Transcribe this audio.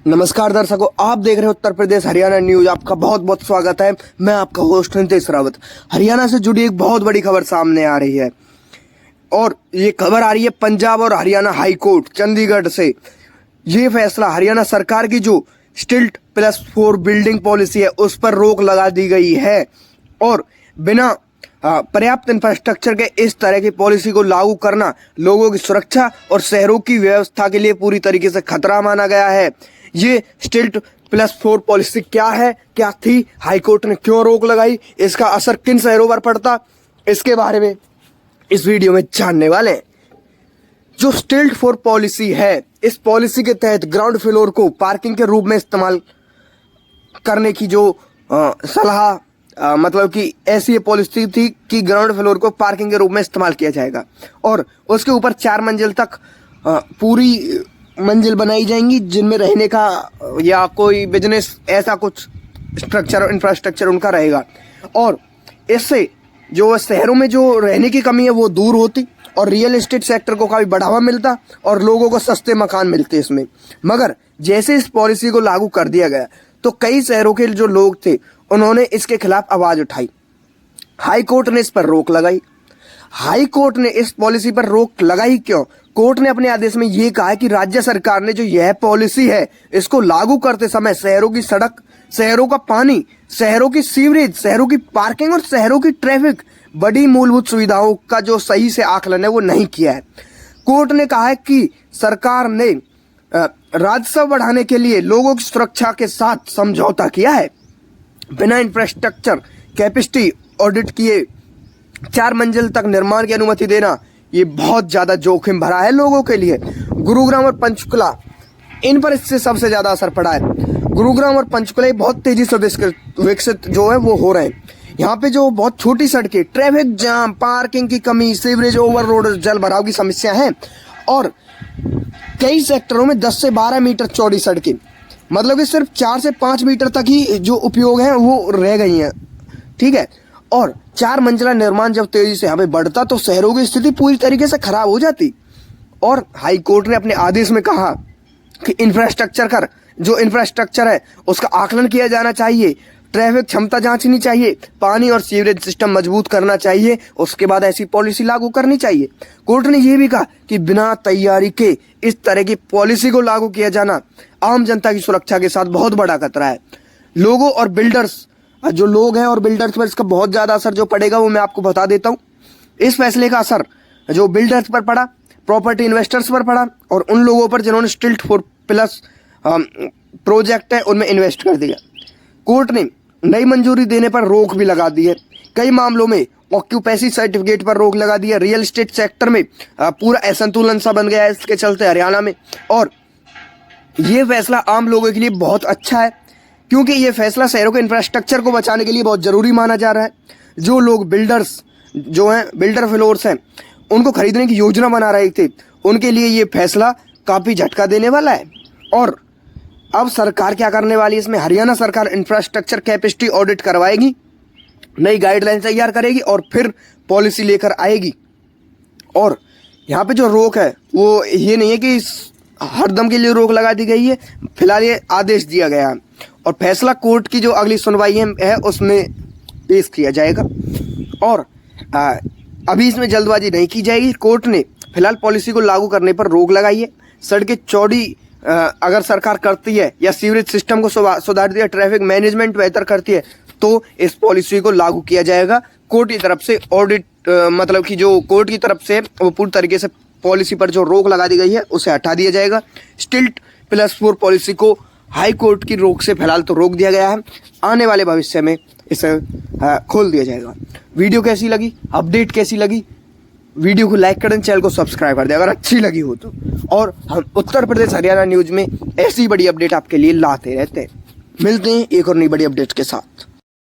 नमस्कार दर्शकों, आप देख रहे हैं उत्तर प्रदेश हरियाणा न्यूज। आपका बहुत बहुत स्वागत है। मैं आपका होस्ट नितेश रावत। हरियाणा से जुड़ी एक बहुत बड़ी खबर सामने आ रही है और ये खबर आ रही है पंजाब और हरियाणा हाई कोर्ट चंडीगढ़ से। ये फैसला हरियाणा सरकार की जो स्टिल्ट +4 बिल्डिंग पॉलिसी है उस पर रोक लगा दी गई है और बिना पर्याप्त इंफ्रास्ट्रक्चर के इस तरह की पॉलिसी को लागू करना लोगों की सुरक्षा और शहरों की व्यवस्था के लिए पूरी तरीके से खतरा माना गया है। ये स्टिल्ट +4 पॉलिसी क्या है, क्या थी, हाईकोर्ट ने क्यों रोक लगाई, इसका असर किन शहरों पर पड़ता, इसके बारे में इस वीडियो में जानने वाले हैं। जो स्टिल्ट 4 पॉलिसी है, इस पॉलिसी के तहत ग्राउंड फ्लोर को पार्किंग के रूप में इस्तेमाल करने की जो सलाह मतलब कि ऐसी पॉलिसी थी कि ग्राउंड फ्लोर को पार्किंग के रूप में इस्तेमाल किया जाएगा और उसके ऊपर 4 मंजिल तक पूरी मंजिल बनाई जाएंगी जिनमें रहने का या कोई बिजनेस ऐसा कुछ स्ट्रक्चर इंफ्रास्ट्रक्चर उनका रहेगा और इससे जो शहरों में जो रहने की कमी है वो दूर होती और रियल एस्टेट सेक्टर को काफ़ी बढ़ावा मिलता और लोगों को सस्ते मकान मिलते इसमें। मगर जैसे इस पॉलिसी को लागू कर दिया गया तो कई शहरों के जो लोग थे उन्होंने इसके खिलाफ आवाज़ उठाई। हाई कोर्ट ने इस पर रोक लगाई। हाई कोर्ट ने इस पॉलिसी पर रोक लगाई क्यों? कोर्ट ने अपने आदेश में ये कहा कि राज्य सरकार ने जो यह पॉलिसी है इसको लागू करते समय शहरों की सड़क, शहरों का पानी, शहरों की सीवरेज, शहरों की पार्किंग और शहरों की ट्रैफिक बड़ी मूलभूत सुविधाओं का जो सही से आकलन है वो नहीं किया है। कोर्ट ने कहा है कि सरकार ने राजस्व बढ़ाने के लिए लोगों की सुरक्षा के साथ समझौता किया है। बिना इंफ्रास्ट्रक्चर कैपेसिटी ऑडिट किए 4 मंजिल तक निर्माण की अनुमति देना ये बहुत ज़्यादा जोखिम भरा है लोगों के लिए। गुरुग्राम और पंचकुला, इन पर इससे सबसे ज़्यादा असर पड़ा है। गुरुग्राम और पंचकुला बहुत तेज़ी से विकसित जो है वो हो रहे हैं। यहाँ पे जो बहुत छोटी सड़कें, ट्रैफिक जाम, पार्किंग की कमी, सीवरेज ओवरलोड, जल भराव की समस्या है और कई सेक्टरों में 10 से 12 मीटर चौड़ी सड़कें, मतलब कि सिर्फ 4 से 5 मीटर तक ही जो उपयोग है वो रह गई हैं। ठीक है, और 4 मंजिला निर्माण जब तेजी से हमें बढ़ता तो शहरों की स्थिति पूरी तरीके से खराब हो जाती। और हाई कोर्ट ने अपने आदेश में कहा कि इंफ्रास्ट्रक्चर है उसका आकलन किया जाना चाहिए, ट्रैफिक क्षमता जांचनी चाहिए, पानी और सीवरेज सिस्टम मजबूत करना चाहिए, उसके बाद ऐसी पॉलिसी लागू करनी चाहिए। कोर्ट ने यह भी कहा कि बिना तैयारी के इस तरह की पॉलिसी को लागू किया जाना आम जनता की सुरक्षा के साथ बहुत बड़ा खतरा है। लोगों और बिल्डर्स, जो लोग हैं और बिल्डर्स पर इसका बहुत ज़्यादा असर जो पड़ेगा वो मैं आपको बता देता हूँ। इस फैसले का असर जो बिल्डर्स पर पड़ा, प्रॉपर्टी इन्वेस्टर्स पर पड़ा और उन लोगों पर जिन्होंने स्टिल्ट 4+ प्रोजेक्ट है उनमें इन्वेस्ट कर दिया। कोर्ट ने नई मंजूरी देने पर रोक भी लगा दी है। कई मामलों में ऑक्यूपेंसी सर्टिफिकेट पर रोक लगा दी है। रियल एस्टेट सेक्टर में पूरा असंतुलन सा बन गया है इसके चलते हरियाणा में। और ये फैसला आम लोगों के लिए बहुत अच्छा है क्योंकि ये फैसला शहरों के इंफ्रास्ट्रक्चर को बचाने के लिए बहुत ज़रूरी माना जा रहा है। जो लोग बिल्डर्स जो हैं, बिल्डर फ्लोर्स हैं, उनको खरीदने की योजना बना रहे थे, उनके लिए ये फैसला काफ़ी झटका देने वाला है। और अब सरकार क्या करने वाली है इसमें? हरियाणा सरकार इंफ्रास्ट्रक्चर कैपेसिटी ऑडिट करवाएगी, नई गाइडलाइन तैयार करेगी और फिर पॉलिसी लेकर आएगी। और यहाँ पे जो रोक है वो ये नहीं है कि हरदम के लिए रोक लगा दी गई है, फिलहाल ये आदेश दिया गया है और फैसला कोर्ट की जो अगली सुनवाई है उसमें पेश किया जाएगा और अभी इसमें जल्दबाजी नहीं की जाएगी। कोर्ट ने फिलहाल पॉलिसी को लागू करने पर रोक लगाई है। सड़कें चौड़ी अगर सरकार करती है या सीवरेज सिस्टम को सुधारती है, ट्रैफिक मैनेजमेंट बेहतर करती है तो इस पॉलिसी को लागू किया जाएगा। कोर्ट की तरफ से ऑडिट मतलब कि जो कोर्ट की तरफ से वो पूरी तरीके से पॉलिसी पर जो रोक लगा दी गई है उसे हटा दिया जाएगा। स्टिल्ट +4 पॉलिसी को हाई कोर्ट की रोक से फिलहाल तो रोक दिया गया है, आने वाले भविष्य में इसे खोल दिया जाएगा। वीडियो कैसी लगी, अपडेट कैसी लगी, वीडियो को लाइक कर दें, चैनल को सब्सक्राइब कर दें अगर अच्छी लगी हो तो। और हम उत्तर प्रदेश हरियाणा न्यूज में ऐसी बड़ी अपडेट आपके लिए लाते रहते हैं। मिलते हैं एक और नई बड़ी अपडेट के साथ।